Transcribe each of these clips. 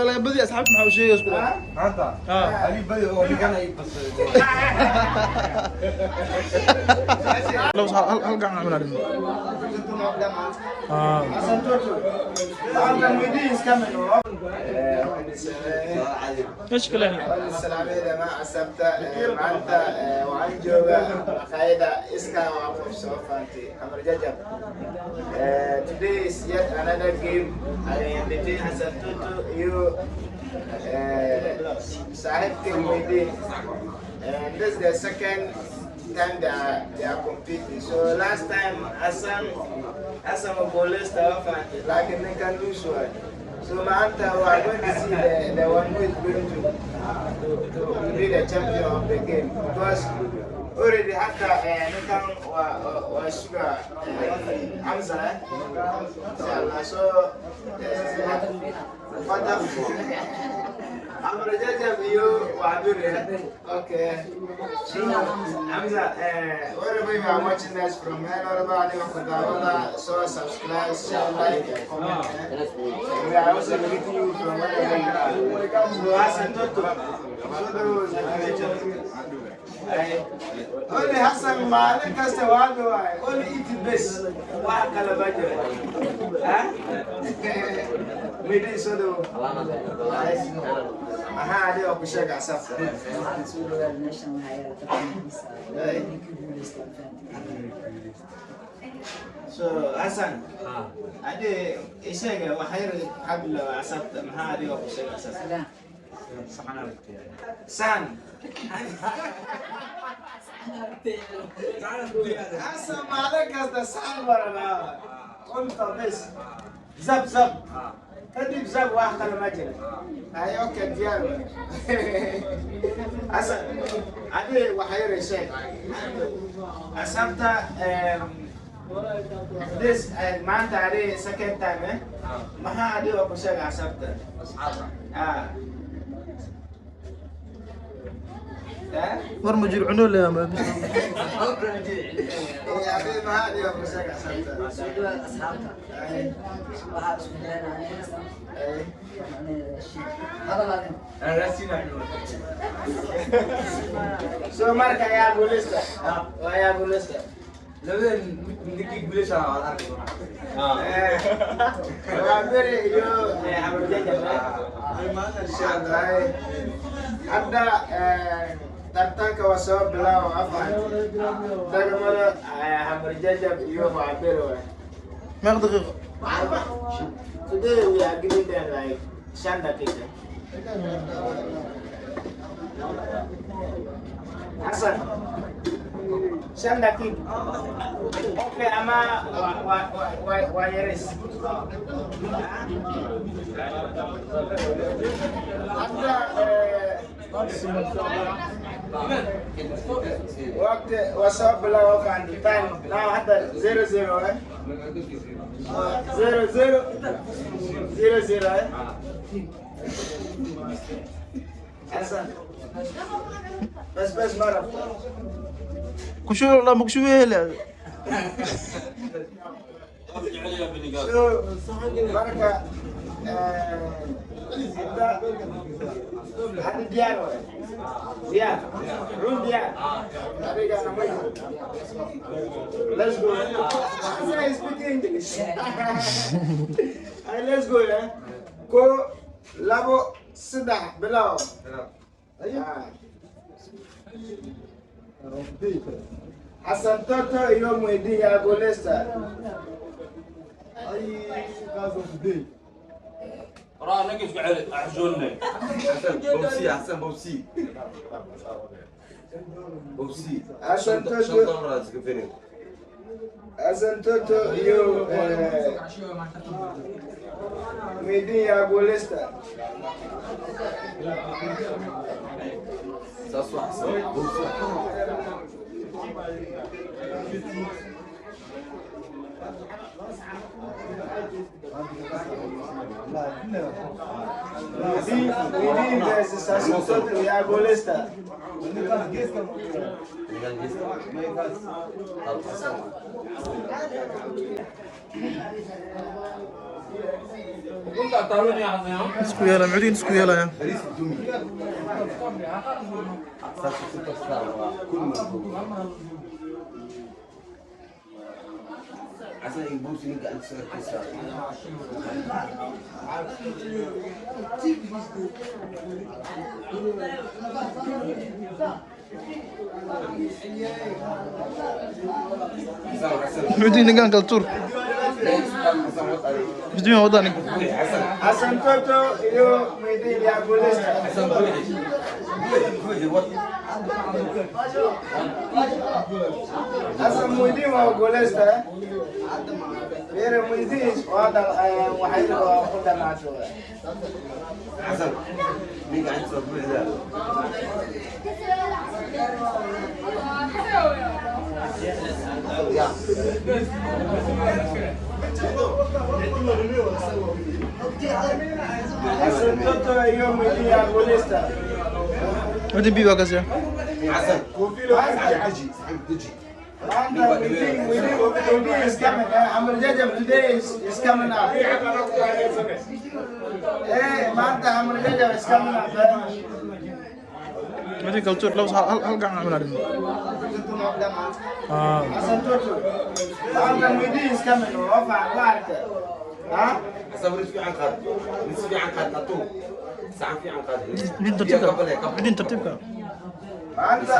ولا بدي اسحب مع شيء اسكت انت علي بدي هو اللي كان بس لو هل قاعد نعمل عليه مشكلة السلام عليكم أسبت معنتا وعن جوجا خايدا إسكا وعفوف سوفانتي أمر جاجب. Today is yet another game between Hassan Tutu you Sahib Team Widi, and this is the second time they are competing. So last time Hassan Mabole Stawfanti like in the lose one. So Manta, we are going to see the one who is going to be the champion of the game because already after Nikan was Sugar Hamza. So I'm going to judge you. Okay. So Hamza, wherever you are watching us from, so subscribe, share, like, and comment. We are also greeting you from wherever you are. So Hassan Toto, only Hassan Malik has the one only eat the best. What calabaja? Maybe so do. Aha, they are pushing us up. So Hassan, ade ishega waxay qabla asabta maxaa adiga ku sheegay asabta san Hassan maalin kasta san warna qolta bas zab kadib zab wax kale ma jiro ayo ka diyaar Hassan ade waxay sheegay asabta this month are second time maha adi wa kushaga asabta مر مجير عنو لا ما ابي ما ادي wa kushaga asabta ashabta waxa isku deenaa so marka ya bulista لبن نديك بليش على الأرض. وعبري يو عبر جاجة. أبدا ترتاك وسوى بلا وعفان. ترمل عبر جاجة يو وعبري. ما دقيقة. Today we are giving them like shanda cake. Hassan. Shanda cake. Okay, ama wireless. وقت وصل بلا وفان time now هذا 00 00 Hassan بس مرة كشوف والله مكشوف لا شو بركة هذا ديار روم ديار هذا كان مهم let's go I speak English let's go كو لابو سدح بلاو Hassan Toto يوم ودي يا بوليستا اي غاز بدي راه نقف على احجوننا حسن بوسي Hassan Toto يوم ودي يا بوليستا ساسو حسن بوسي Within versus Hassan Toto يا بوليستا كنت أتعلم يا حسن. اسكو يلا معودين اسكو يلا يا بريس دومي صار سوبر ستار كل مفهوم عشان يبوس نيجا أنت سويت كسر معودين نقان كالتور بدون وضعني Hassan Toto, yo, Muhyiddin ya golesta. Hassan Muhyiddin wa golesta. Bere Muhyiddin wada waxay loo qodanaado. حسن نيجا أنت سويت كذا Hassan Toto, yo, Muhyiddin ya golesta. معودين بيبا كاسيا حسن تجي تجي Muhyiddin is coming. Amr Jajab today is coming up. Manta Amr Jajab is coming up. معودين كالتور لو هل قاعد عمل عليهم Hassan Toto. Manta Muhyiddin is coming. Wafa Barka. Ha? حسن بريس في عن قاد بريس في عن قاد نطو ساعة في عن قاد معودين ترتيبك معودين ترتيبك Manta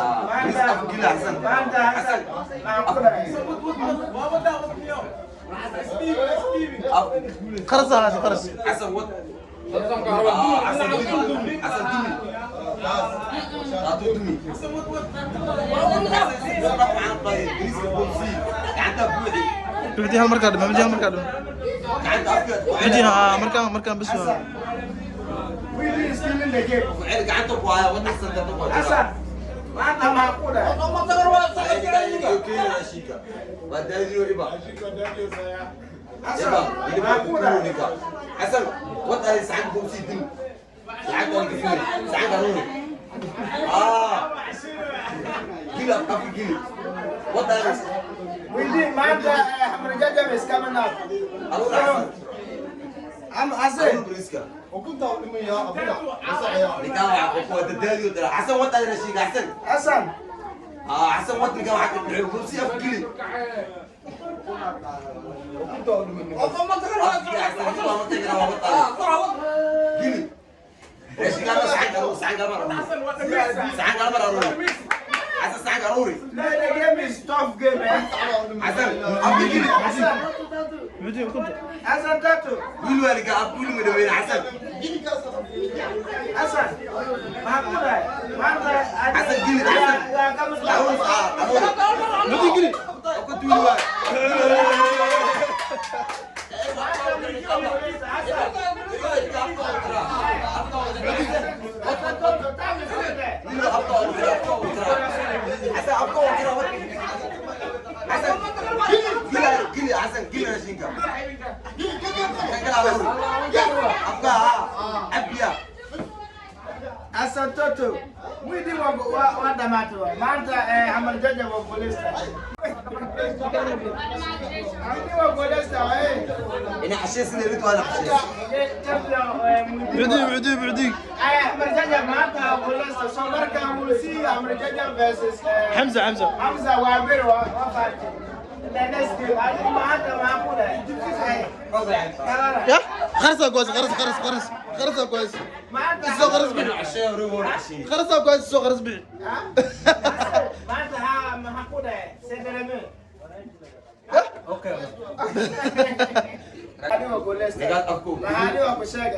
Hassan. خرس هذا خرس حسن وات حسن دومي حسن دومي دومي عن قاد بريس بومسي عندها بوحي معودين هالمركز معودين هالمركز عندها أفكار معودين مركز بس Muhyiddin is killing the game. وعندك عندها بوايا ونحسن تطبع Hassan. Manta Makuda. ما تقدر ولا تسوي كذا. حسن وات هاي ساعات بومسي دم ساعات انا كفيل ساعات اروني كيلو كافي كيلو وات هاي Muhyiddin, Manta Amr Jajab is coming up. حسن بريسكا وكنت أقول لهم يا أبونا لكان عقوق الداليو ترى حسن وات هاي رشيق حسن Hassan. حسن وات لكان عقوق بومسي افكلي وكنت أقول لهم ما تقدر ولا تسوي. كيلو رشيق انا ساعات اروني حسن ساعات اروني No, the game is tough game, man. حسن افكلي معودين كنت Hassan Toto. قولوا لك قولوا من وين حسن Hassan. Makuda. Manta. Hassan, gini, Hassan. Ya, kamu أروح معودين قلي كنت وين حسن قلي رشينكا Hassan Toto. Muhyiddin wa damato. Manta Amr Jajab wa golesta. Muhyiddin wa golesta, أنا حشيس اللي ريت وأنا حشيس معودين Amr Jajab Manta wa golesta. So marka we'll see Amr Jajab versus حمزة Hamza Wabir wa Fati. The next game, I think Manta Makuda. يا خرسة كويس خرسة كويس Manta. السوق خرس بيع عشان روح عشان خرسة كويس السوق خرس بيع Manta Makuda. Sedeleme. أوكي Hadi wa golesta. قاعد أفكو Hadi wa kushag.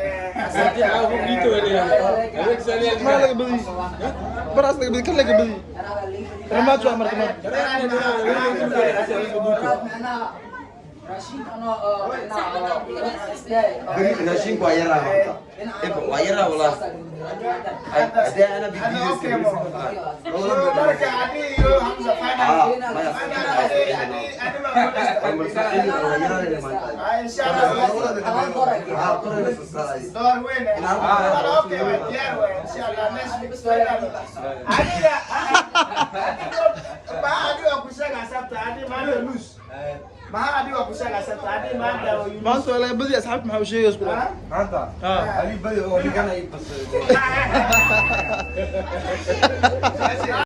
ما لك بدي براس لك بدي كل لك بدي رمات شو عمرك ما بني ناشين كويرة كويرة ولا أدي أنا بدي Barka Adi yo Hamza final. Inshallah. Door win. Okay, yeah, inshallah next week final. Adi aku shaga sabta Adi man lose. ما هذه وكسر أسد هذه ما عنده ما أنت ولا بدي أسحب محاوي شيء يسكت Anta. Ah. Ali bali o di kana i pas.